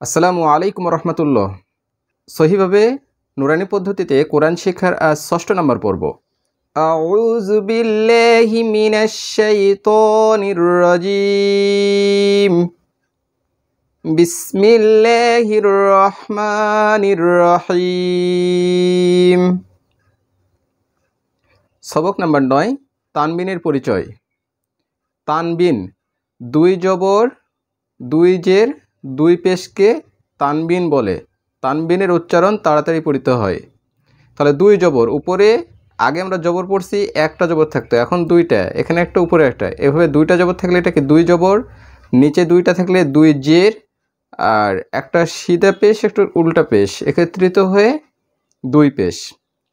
আসসালামু আলাইকুম রহমতুল্লাহ। সহিভাবে নুরানি পদ্ধতিতে কোরআন শেখার আজ ৬ষ্ঠ নম্বর পর্ব। আউযু বিল্লাহি মিনাশ শাইতানির রাজিম। বিসমিল্লাহির রহমানির রহিম। সবক নাম্বার ৯, তানবিনের পরিচয়। তানবিন, দুই জবর, দুই জের, দুই পেশকে তানবিন বলে। তানবিনের উচ্চারণ তাড়াতাড়ি পড়তে হয়। তাহলে দুই জবর, উপরে আগে আমরা জবর পড়ছি, একটা জবর থাকতো, এখন দুইটা, এখানে একটা উপরে একটা, এভাবে দুইটা জবর থাকলে এটাকে দুই জবর, নিচে দুইটা থাকলে দুই জের, আর একটা সিধা পেশ একটা উল্টা পেশ, একত্রিত হয়ে দুই পেশ।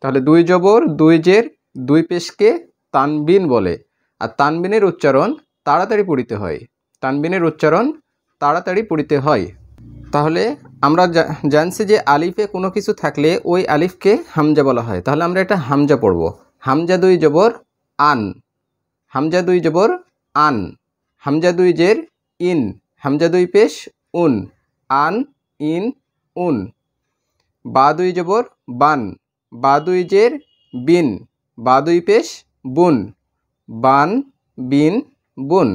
তাহলে দুই জবর, দুই জের, দুই পেশকে তানবিন বলে। আর তানবিনের উচ্চারণ তাড়াতাড়ি পড়তে হয়। তানবিনের উচ্চারণ তাড়াতাড়ি পড়তে হয়। তাহলে আমরা জানছি যে আলিফে কোনো কিছু থাকলে ওই আলিফকে হামজা বলা হয়। তাহলে আমরা এটা হামজা পড়ব। হামজা দুই জবর আন, হামজা দুই জবর আন, হামজা দুই জের ইন, হামজা দুই পেশ উন, আন ইন উন। বা দুই জবর বান, বা দুই জের বিন, বা দুই পেশ বুন, বান বিন বুন।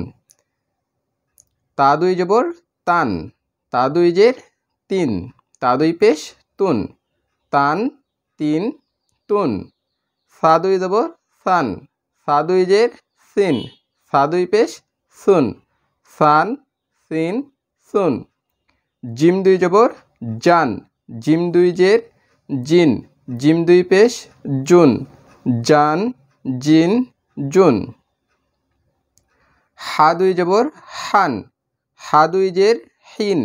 তা দুই জবর তান, তা দুই জের তিন, তা দুই পেশ তুন, তান তিন তুন। সা দুই জবর সান, সা দুই জের সিন, সা দুই পেশ সুন, সান সিন সুন। জিম দুই জবর জান, জিম দুই জের জিন, জিম দুই পেশ জুন, জান জিন জুন। হা দুই জবর হান, হা দুই জের হিন,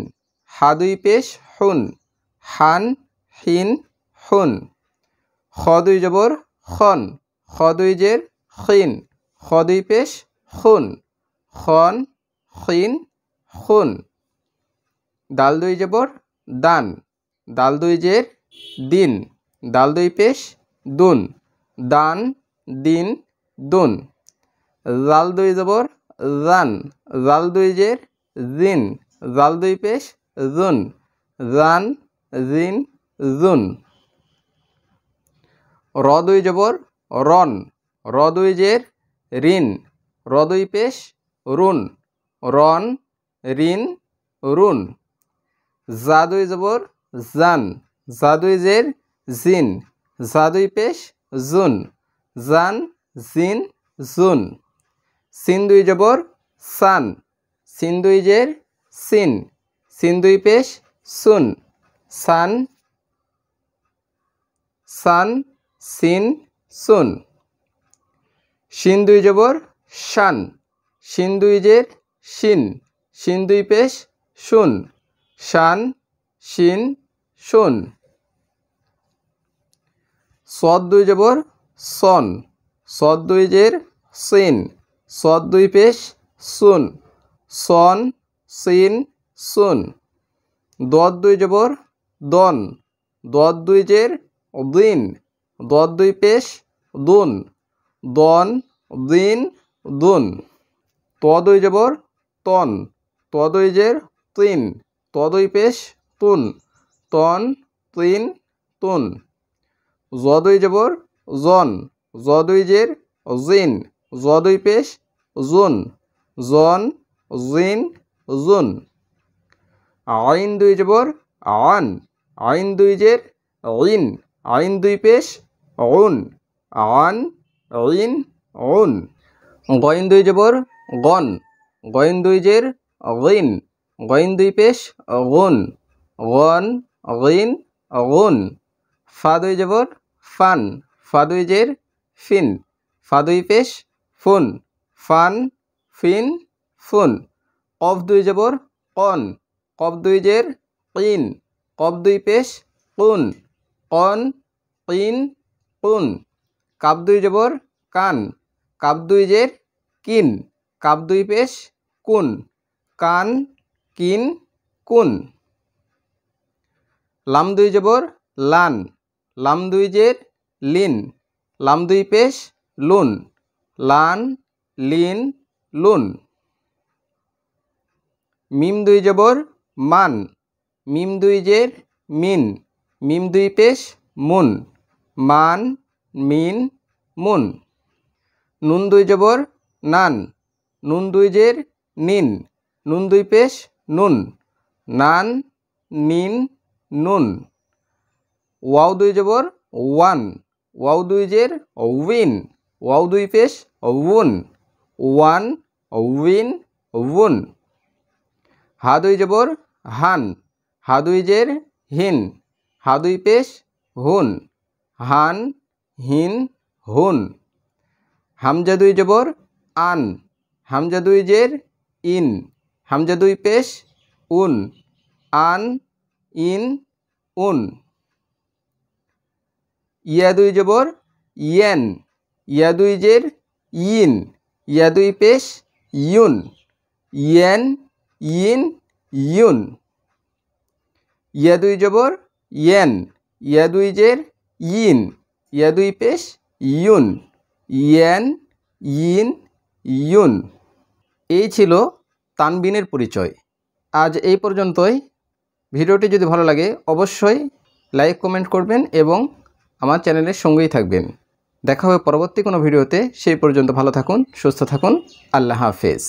হা দুই পেশ হুন, হান হিন হুন। খ দুই জবর খন, খ দুই জের খিন, খ দুই পেশ খুন, খন খিন খুন। দাল দুই জবর দান, দাল দুই জের দিন, দাল দুই পেশ দুন, দান দিন দুন। জাল দুই জবর জান, জাল দুই জের জিন, জাল দুই পেশ জুন, জান জিন জুন। র দুই জবর রন, র দুই জের রিন, র দুই পেশ রুন, রন রিন রুন। জা দুই জবর জান, জা দুই জের জিন, জা দুই পেশ জুন, জান জিন জুন। সিন দুই জবর সান, সিন দুই জের সিন, সিন দুই পেশ সুন, সান সান সিন সুন। শিন দুই জবর শান, শিন দুই জের শিন, শিন দুই পেশ শুন, শান শিন শুন। সদ দুই জবর সন, সদ দুই জের সিন, সদ দুই পেশ সুন, সন সিন সুন। দদ দুই জবর দন, দদ দুই জের দিন, দদ দুই পেশ দুন, দন দিন দুন। ত দুই জবর তন, ত দুই জের তিন, ত দুই পেশ তুন, তন তিন তুন। জ দুই জবর জন, জ দুই জের জিন, জ দুই পেশ জুন, জন জিন জুন। আইন দুই জবর আন, আইন দুই জের ইন, আইন দুই পেশ উন, আন ইন উন। গইন দুই জবর গন, গইন দুই জের গিন, গইন দুই পেশ গুন, গন গিন গুন। ফা দুই জবর ফান, ফা দুই জের ফিন, ফা দুই পেশ ফুন, ফান ফিন ফুন। কফ দুই জবর কন, কফ দুই জের কিন, কফ দুই পেশ কুন, কন কিন কুন। কাপ দুই জবর কান, কাপ দুই জের কিন, কাপ দুই পেশ কুন, কান কিন কুন। লাম দুই জবর লান, লাম দুই জের লিন, লাম দুই পেশ লুন, লান লিন লুন। মিম দুই জবর মান, মিম দুই জের মিন, মিম দুই পেশ মুন, মান মিন মুন। নুন দুই জবর নান, নুন দুই জের নিন, নুন দুই পেশ নুন, নান নিন নুন। ওয়াও দুই জবর ওয়ান, ওয়াও দুই জের উইন, ওয়াও দুই পেশ উন, ওয়ান উইন উন। হা দুই জবর হান, হা দুই জের হিন, হা দুই পেশ হুন, হান হিন হুন। হামজা দুই জবর আন, হামজা দুই জের ইন, হামজা দুই পেশ উন, আন ইন উন। ইয়া দুই জবর ইয়েন, ইয়া দুই জের ইন, ইয়া দুই পেশ ইউন, ইয়েন ইন ইউন। ইয়া দুই জবর ইয়েন, ইয়া দুই জের ইন, ইয়া দুই পেশ ইউন, ইয়েন ইন ইউন। এই ছিল তানবিনের পরিচয়। আজ এই পর্যন্তই। ভিডিওটি যদি ভালো লাগে অবশ্যই লাইক কমেন্ট করবেন এবং আমার চ্যানেলের সঙ্গেই থাকবেন। দেখা হবে পরবর্তী কোনো ভিডিওতে। সেই পর্যন্ত ভালো থাকুন, সুস্থ থাকুন। আল্লাহ হাফেজ।